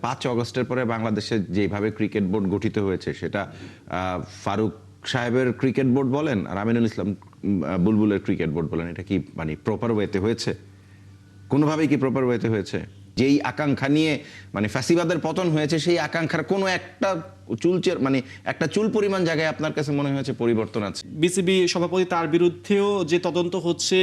5 অগস্টের পরে বাংলাদেশে যেভাবে ক্রিকেট বোর্ড গঠিত হয়েছে সেটা ফারুক সাহেবের ক্রিকেট বোর্ড বলেন আর আমিনুল ইসলাম বুলবুলের ক্রিকেট বোর্ড বলেন, এটা কি মানে প্রপার ওয়েতে হয়েছে? কোনোভাবেই কি প্রপার ওয়েতে হয়েছে? যেই আকাঙ্ক্ষা নিয়ে মানে ফ্যাসিবাদের পতন হয়েছে, সেই আকাঙ্ক্ষার কোনো একটা মানে একটা চুল পরিমাণ জায়গায় আপনার কাছে মনে হয়েছে পরিবর্তন আছে? বিসিবি সভাপতি তার বিরুদ্ধেও যে তদন্ত হচ্ছে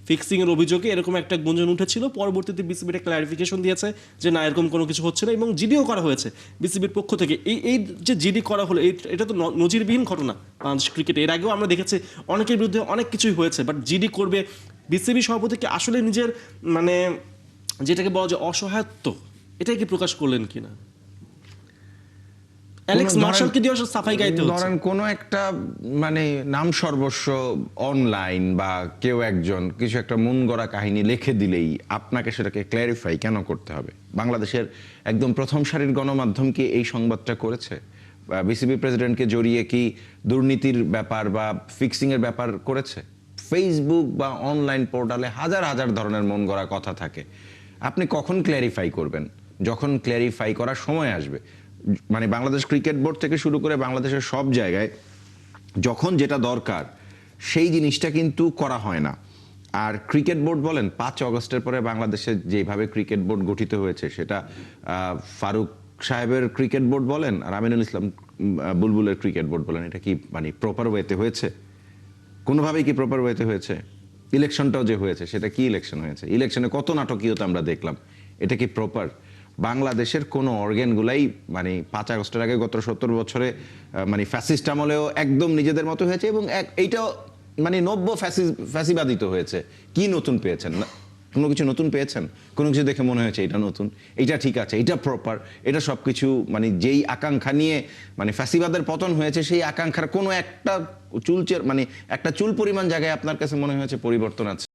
ফিক্সিং এর অভিযোগে এরকম একটা গুঞ্জন উঠেছিল, পরবর্তীতে বিসিবির একটা ক্লারিফিকেশন দিয়েছে যে না, এরকম কোনো কিছু হচ্ছে না, এবং জিডিও করা হয়েছে বিসিবির পক্ষ থেকে। এই যে জিডি করা হলো, এটা তো নজিরবিহীন ঘটনা বাংলাদেশ ক্রিকেটে। এর আগেও আমরা দেখেছি অনেকের বিরুদ্ধে অনেক কিছুই হয়েছে, বাট জিডি করবে বিসিবি সভাপতিকে আসলে নিজের মানে যেটাকে বলা যায় অসহায়ত্ব, এটাই কি প্রকাশ করলেন কিনা? অ্যালেক্স মার্শালকে দিয়ে সাফাই গাইতে হচ্ছে। ধরেন কোনো একটা মানে নাম সর্বস্ব অনলাইন বা কেউ একজন কিছু একটা মন গড়া কাহিনী লিখে দিলেই আপনাকে সেটাকে ক্ল্যারিফাই কেন করতে হবে? বাংলাদেশের একদম প্রথম সারির গণমাধ্যম কি এই সংবাদটা করেছে? বিসিবি প্রেসিডেন্টকে জড়িয়ে কি দুর্নীতির ব্যাপার বা ফিক্সিং এর ব্যাপার করেছে? ফেসবুক বা অনলাইন পোর্টালে হাজার হাজার ধরনের মন গড়া কথা থাকে। আপনি কখন ক্ল্যারিফাই করবেন? যখন ক্ল্যারিফাই করার সময় আসবে। মানে বাংলাদেশ ক্রিকেট বোর্ড থেকে শুরু করে বাংলাদেশের সব জায়গায় যখন যেটা দরকার সেই জিনিসটা কিন্তু করা হয় না। আর ক্রিকেট বোর্ড বলেন 5 অগস্টের পরে বাংলাদেশে যেভাবে ক্রিকেট বোর্ড গঠিত হয়েছে সেটা ফারুক সাহেবের ক্রিকেট বোর্ড বলেন আর আমিনুল ইসলাম বুলবুলের ক্রিকেট বোর্ড বলেন, এটা কি মানে প্রপার ওয়েতে হয়েছে? কোনোভাবেই কি প্রপার ওয়েতে হয়েছে? ইলেকশনটাও যে হয়েছে সেটা কি ইলেকশন হয়েছে? ইলেকশনে কত নাটকীয়তা আমরা দেখলাম, এটা কি প্রপার? বাংলাদেশের কোনো অর্গানগুলাই মানে 5 আগস্টের আগে গত 70 বছরে মানে ফ্যাসিস্ট আমলেও একদম নিজেদের মতো হয়েছে, এবং এইটাও মানে নব্য ফ্যাসিবাদিত হয়েছে। কি নতুন পেয়েছেন? কোনো কিছু নতুন পেয়েছেন? কোনো কিছু দেখে মনে হয়েছে এটা নতুন, এটা ঠিক আছে, এটা প্রপার, এটা সব কিছু মানে যেই আকাঙ্ক্ষা নিয়ে মানে ফ্যাসিবাদের পতন হয়েছে, সেই আকাঙ্ক্ষার কোনো একটা মানে একটা চুল পরিমাণ জায়গায় আপনার কাছে মনে হয়েছে পরিবর্তন আছে?